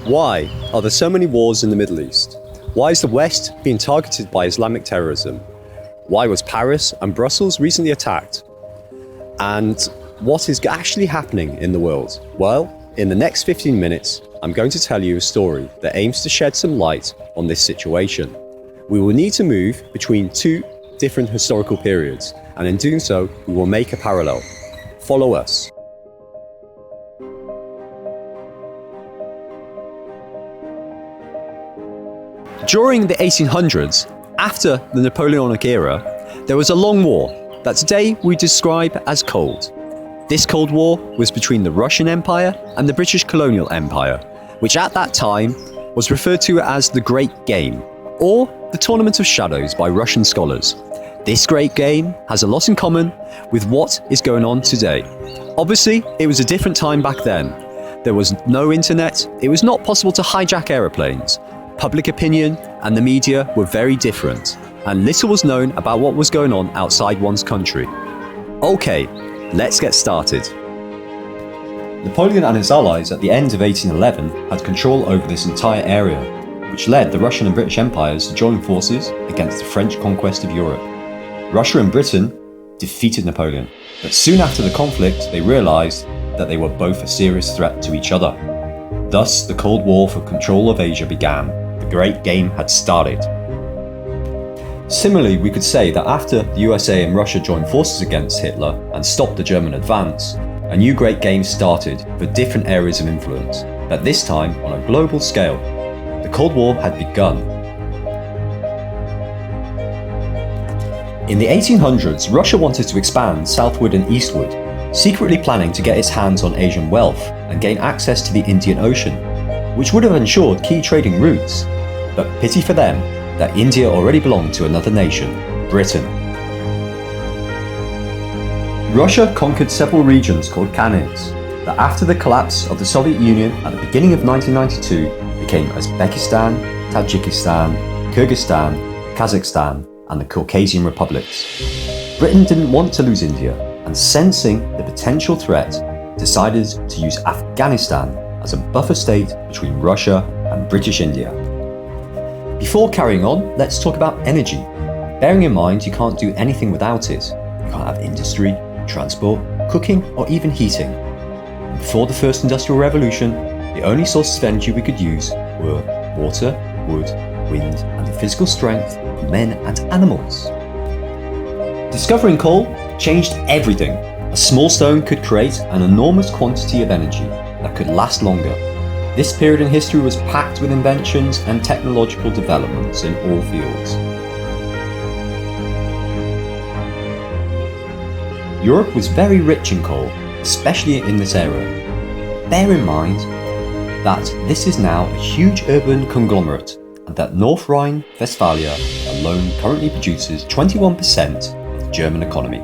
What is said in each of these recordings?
Why are there so many wars in the Middle East? Why is the West being targeted by Islamic terrorism? Why was Paris and Brussels recently attacked? And what is actually happening in the world? Well, in the next 15 minutes, I'm going to tell you a story that aims to shed some light on this situation. We will need to move between two different historical periods, and in doing so, we will make a parallel. Follow us. During the 1800s, after the Napoleonic era, there was a long war that today we describe as cold. This Cold War was between the Russian Empire and the British colonial empire, which at that time was referred to as the Great Game, or the Tournament of Shadows by Russian scholars. This Great Game has a lot in common with what is going on today. Obviously, it was a different time back then. There was no internet, it was not possible to hijack aeroplanes. Public opinion and the media were very different, and little was known about what was going on outside one's country. Okay, let's get started. Napoleon and his allies at the end of 1811 had control over this entire area, which led the Russian and British empires to join forces against the French conquest of Europe. Russia and Britain defeated Napoleon, but soon after the conflict they realised that they were both a serious threat to each other. Thus, the Cold War for control of Asia began. The Great Game had started. Similarly, we could say that after the USA and Russia joined forces against Hitler and stopped the German advance, a new Great Game started for different areas of influence, but this time on a global scale. The Cold War had begun. In the 1800s, Russia wanted to expand southward and eastward, secretly planning to get its hands on Asian wealth and gain access to the Indian Ocean, which would have ensured key trading routes. But pity for them that India already belonged to another nation, Britain. Russia conquered several regions called Khanates that after the collapse of the Soviet Union at the beginning of 1992 became Uzbekistan, Tajikistan, Kyrgyzstan, Kazakhstan and the Caucasian republics. Britain didn't want to lose India, and sensing the potential threat, decided to use Afghanistan as a buffer state between Russia and British India. Before carrying on, let's talk about energy. Bearing in mind you can't do anything without it. You can't have industry, transport, cooking or even heating. Before the first industrial revolution, the only sources of energy we could use were water, wood, wind and the physical strength of men and animals. Discovering coal changed everything. A small stone could create an enormous quantity of energy that could last longer. This period in history was packed with inventions and technological developments in all fields. Europe was very rich in coal, especially in this era. Bear in mind that this is now a huge urban conglomerate and that North Rhine-Westphalia alone currently produces 21% of the German economy.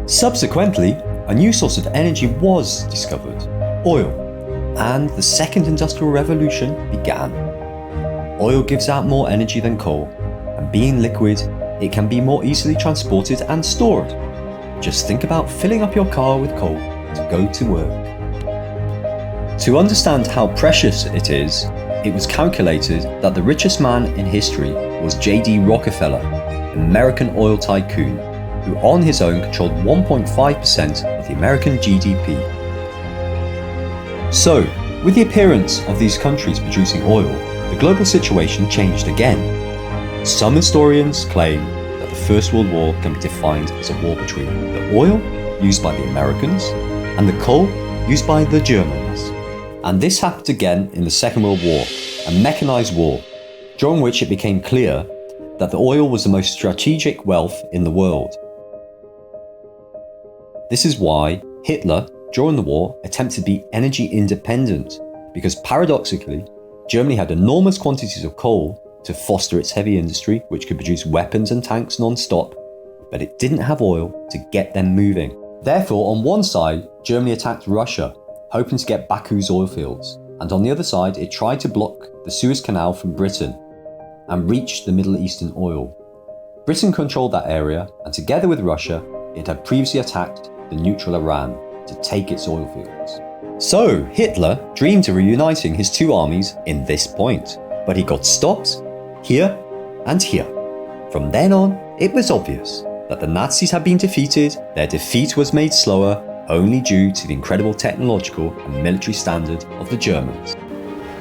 Subsequently, a new source of energy was discovered, oil, and the second industrial revolution began. Oil gives out more energy than coal, and being liquid, it can be more easily transported and stored. Just think about filling up your car with coal to go to work. To understand how precious it is, it was calculated that the richest man in history was J.D. Rockefeller, an American oil tycoon, who on his own controlled 1.5% of the American GDP. So, with the appearance of these countries producing oil, the global situation changed again. Some historians claim that the First World War can be defined as a war between the oil used by the Americans and the coal used by the Germans. And this happened again in the Second World War, a mechanized war, during which it became clear that the oil was the most strategic wealth in the world. This is why Hitler, during the war, attempted to be energy independent, because paradoxically, Germany had enormous quantities of coal to foster its heavy industry, which could produce weapons and tanks non-stop, but it didn't have oil to get them moving. Therefore, on one side, Germany attacked Russia, hoping to get Baku's oil fields, and on the other side, it tried to block the Suez Canal from Britain and reach the Middle Eastern oil. Britain controlled that area, and together with Russia, it had previously attacked the neutral Iran to take its oil fields. So Hitler dreamed of reuniting his two armies in this point, but he got stopped here and here. From then on, it was obvious that the Nazis had been defeated. Their defeat was made slower only due to the incredible technological and military standard of the Germans.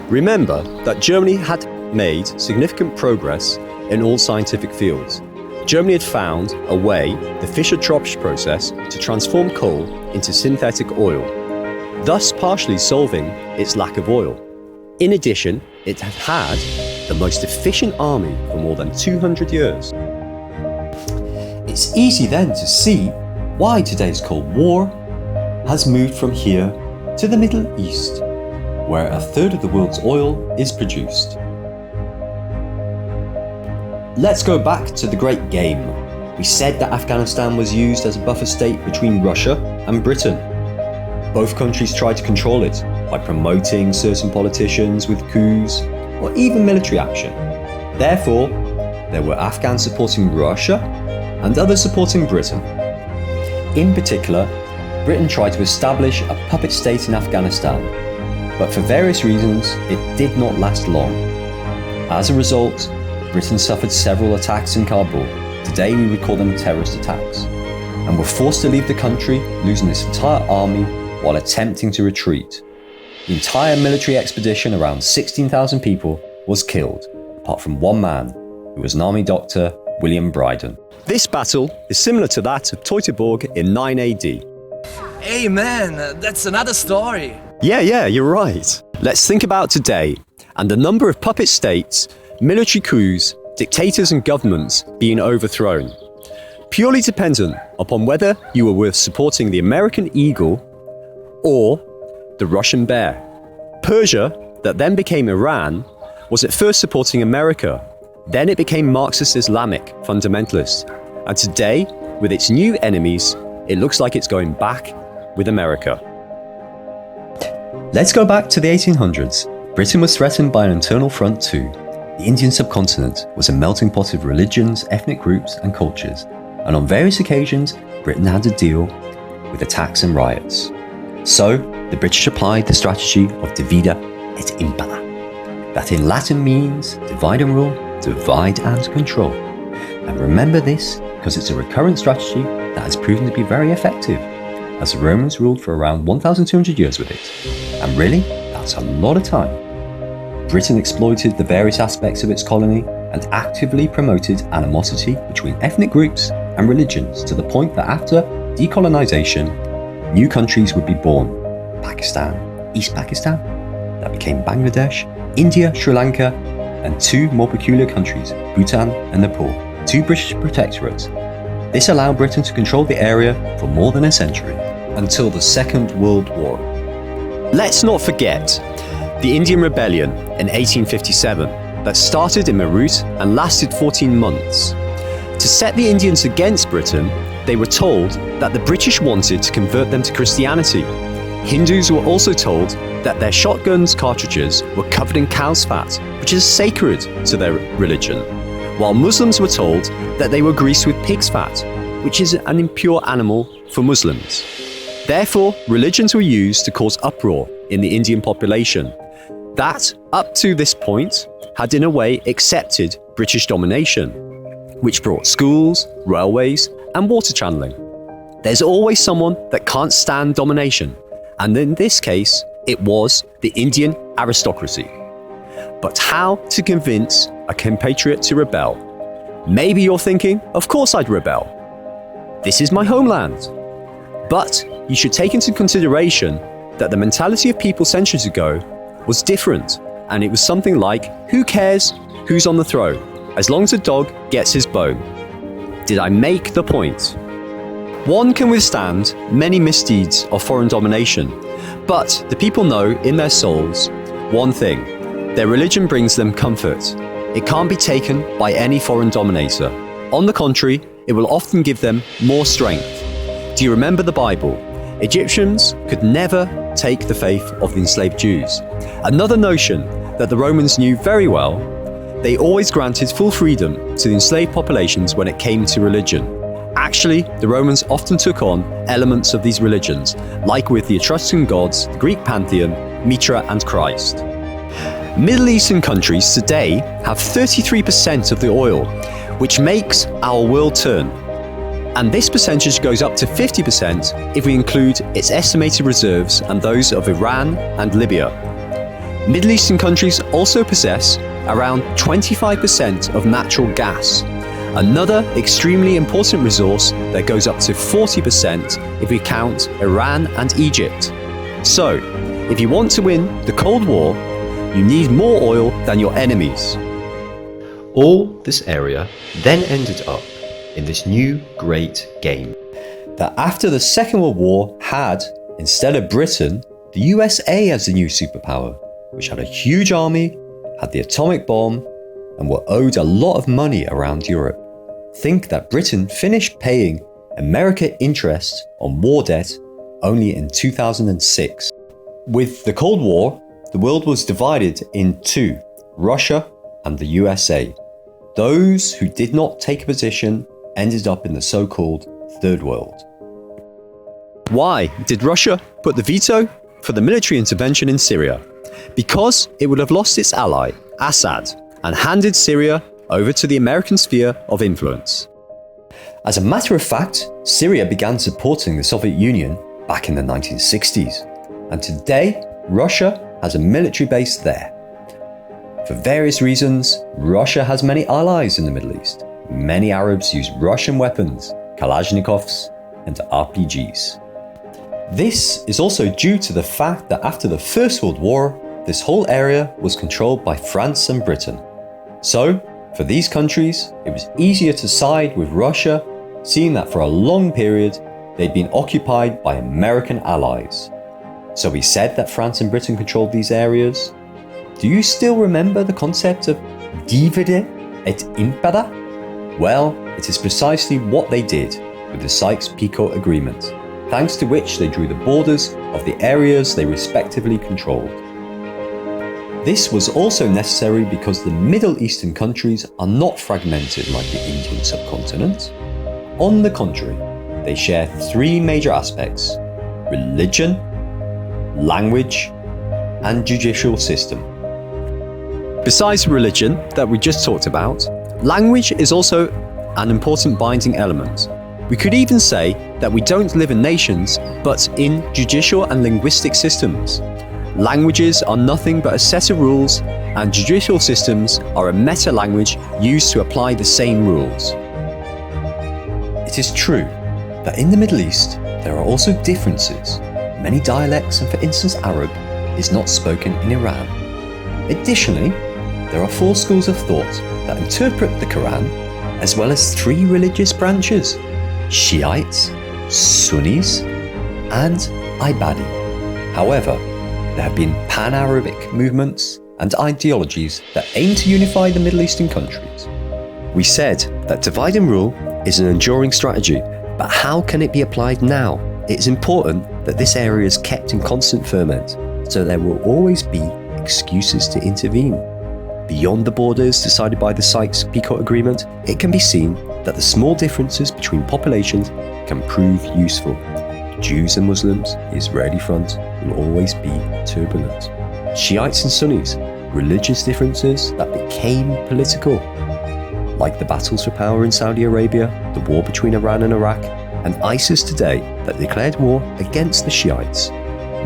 Remember that Germany had made significant progress in all scientific fields. Germany had found a way, the Fischer-Tropsch process, to transform coal into synthetic oil, thus partially solving its lack of oil. In addition, it had had the most efficient army for more than 200 years. It's easy then to see why today's Cold War has moved from here to the Middle East, where a third of the world's oil is produced. Let's go back to the Great Game. We said that Afghanistan was used as a buffer state between Russia and Britain. Both countries tried to control it by promoting certain politicians with coups or even military action. Therefore, there were Afghans supporting Russia and others supporting Britain. In particular, Britain tried to establish a puppet state in Afghanistan, but for various reasons, it did not last long. As a result, Britain suffered several attacks in Kabul. Today we would call them terrorist attacks, and were forced to leave the country, losing its entire army while attempting to retreat. The entire military expedition, around 16,000 people, was killed, apart from one man, who was an army doctor, William Brydon. This battle is similar to that of Teutoburg in 9 AD. Hey man, that's another story. Yeah, you're right. Let's think about today, and the number of puppet states, military coups, dictators and governments being overthrown, purely dependent upon whether you were supporting the American eagle or the Russian bear. Persia, that then became Iran, was at first supporting America. Then it became Marxist Islamic fundamentalist. And today, with its new enemies, it looks like it's going back with America. Let's go back to the 1800s. Britain was threatened by an internal front too. The Indian subcontinent was a melting pot of religions, ethnic groups and cultures, and on various occasions Britain had to deal with attacks and riots. So the British applied the strategy of divide et impera, that in Latin means divide and rule, divide and control. And remember this because it's a recurrent strategy that has proven to be very effective, as the Romans ruled for around 1,200 years with it. And really, that's a lot of time. Britain exploited the various aspects of its colony and actively promoted animosity between ethnic groups and religions to the point that after decolonization, new countries would be born. Pakistan, East Pakistan, that became Bangladesh, India, Sri Lanka, and two more peculiar countries, Bhutan and Nepal, two British protectorates. This allowed Britain to control the area for more than a century, until the Second World War. Let's not forget the Indian Rebellion in 1857 that started in Meerut and lasted 14 months. To set the Indians against Britain, they were told that the British wanted to convert them to Christianity. Hindus were also told that their shotguns cartridges were covered in cow's fat, which is sacred to their religion, while Muslims were told that they were greased with pig's fat, which is an impure animal for Muslims. Therefore, religions were used to cause uproar in the Indian population that, up to this point, had in a way accepted British domination, which brought schools, railways, and water channeling. There's always someone that can't stand domination, and in this case, it was the Indian aristocracy. But how to convince a compatriot to rebel? Maybe you're thinking, of course I'd rebel. This is my homeland. But you should take into consideration that the mentality of people centuries ago was different, and it was something like, who cares who's on the throne, as long as a dog gets his bone. Did I make the point? One can withstand many misdeeds of foreign domination, but the people know in their souls one thing: their religion brings them comfort. It can't be taken by any foreign dominator. On the contrary, it will often give them more strength. Do you remember the Bible? Egyptians could never take the faith of the enslaved Jews. Another notion that the Romans knew very well: they always granted full freedom to the enslaved populations when it came to religion. Actually, the Romans often took on elements of these religions, like with the Etruscan gods, the Greek pantheon, Mitra and Christ. Middle Eastern countries today have 33% of the oil, which makes our world turn. And this percentage goes up to 50% if we include its estimated reserves and those of Iran and Libya. Middle Eastern countries also possess around 25% of natural gas, another extremely important resource that goes up to 40% if we count Iran and Egypt. So, if you want to win the Cold War, you need more oil than your enemies. All this area then ended up in this new great game. That after the Second World War had, instead of Britain, the USA as the new superpower, which had a huge army, had the atomic bomb, and were owed a lot of money around Europe. Think that Britain finished paying America interest on war debt only in 2006. With the Cold War, the world was divided in two, Russia and the USA. Those who did not take a position ended up in the so-called Third World. Why did Russia put the veto for the military intervention in Syria? Because it would have lost its ally, Assad, and handed Syria over to the American sphere of influence. As a matter of fact, Syria began supporting the Soviet Union back in the 1960s, and today Russia has a military base there. For various reasons, Russia has many allies in the Middle East. Many Arabs use Russian weapons, Kalashnikovs and RPGs. This is also due to the fact that after the First World War, this whole area was controlled by France and Britain. So, for these countries, it was easier to side with Russia, seeing that for a long period, they'd been occupied by American allies. So we said that France and Britain controlled these areas. Do you still remember the concept of divide et impera? Well, it is precisely what they did with the Sykes-Picot Agreement, thanks to which they drew the borders of the areas they respectively controlled. This was also necessary because the Middle Eastern countries are not fragmented like the Indian subcontinent. On the contrary, they share three major aspects: religion, language, and judicial system. Besides religion that we just talked about, language is also an important binding element. We could even say that we don't live in nations, but in judicial and linguistic systems. Languages are nothing but a set of rules, and judicial systems are a meta-language used to apply the same rules. It is true that in the Middle East, there are also differences. Many dialects, and for instance Arab, is not spoken in Iran. Additionally, there are four schools of thought that interpret the Quran, as well as three religious branches: Shiites, Sunnis, and Ibadi. However, there have been pan-Arabic movements and ideologies that aim to unify the Middle Eastern countries. We said that divide and rule is an enduring strategy, but how can it be applied now? It is important that this area is kept in constant ferment, so there will always be excuses to intervene. Beyond the borders decided by the Sykes-Picot Agreement, it can be seen that the small differences between populations can prove useful. Jews and Muslims, the Israeli front, will always be turbulent. Shiites and Sunnis, religious differences that became political, like the battles for power in Saudi Arabia, the war between Iran and Iraq, and ISIS today that declared war against the Shiites.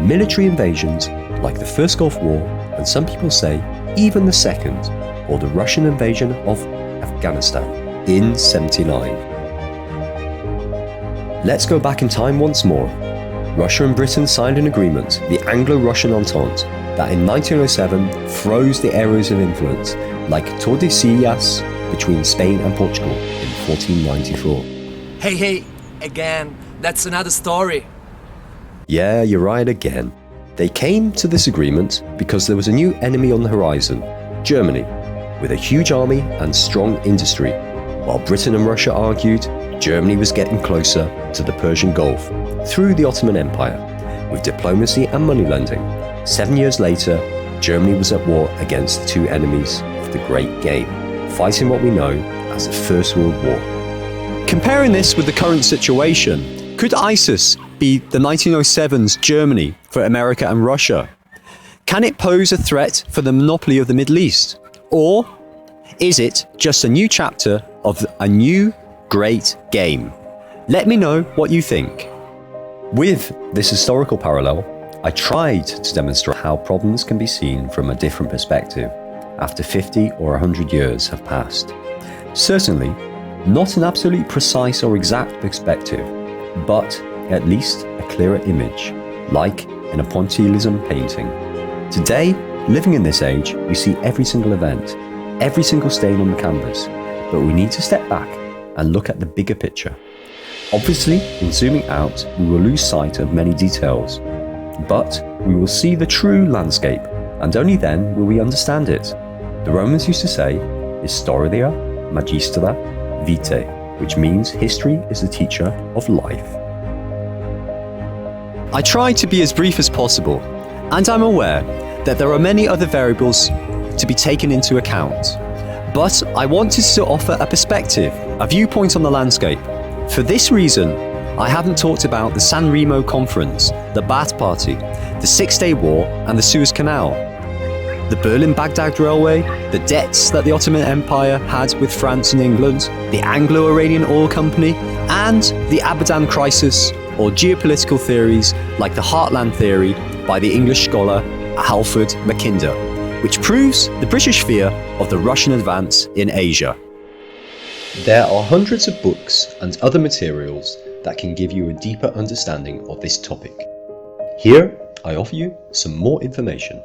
Military invasions like the First Gulf War, and some people say even the Second, or the Russian invasion of Afghanistan in '79. Let's go back in time once more. Russia and Britain signed an agreement, the Anglo-Russian Entente, that in 1907 froze the areas of influence, like Tordesillas between Spain and Portugal in 1494. Hey, again, that's another story. Yeah, you're right again. They came to this agreement because there was a new enemy on the horizon, Germany, with a huge army and strong industry. While Britain and Russia argued, Germany was getting closer to the Persian Gulf through the Ottoman Empire, with diplomacy and money lending. 7 years later, Germany was at war against the two enemies of the Great Game, fighting what we know as the First World War. Comparing this with the current situation, could ISIS be the 1907's Germany for America and Russia? Can it pose a threat for the monopoly of the Middle East? Or is it just a new chapter of a new great game? Let me know what you think. With this historical parallel, I tried to demonstrate how problems can be seen from a different perspective after 50 or 100 years have passed. Certainly, not an absolutely precise or exact perspective, but at least a clearer image, like in a pointillism painting. Today, living in this age, we see every single event, every single stain on the canvas, but we need to step back and look at the bigger picture. Obviously, in zooming out, we will lose sight of many details, but we will see the true landscape, and only then will we understand it. The Romans used to say, Historia Magistra Vitae, which means history is the teacher of life. I tried to be as brief as possible, and I'm aware that there are many other variables to be taken into account. But I wanted to offer a perspective, a viewpoint on the landscape. For this reason, I haven't talked about the San Remo Conference, the Ba'ath Party, the Six-Day War and the Suez Canal, the Berlin-Baghdad Railway, the debts that the Ottoman Empire had with France and England, the Anglo-Iranian Oil Company, and the Abadan Crisis, or geopolitical theories like the Heartland Theory by the English scholar Alfred Mackinder, which proves the British fear of the Russian advance in Asia. There are hundreds of books and other materials that can give you a deeper understanding of this topic. Here, I offer you some more information.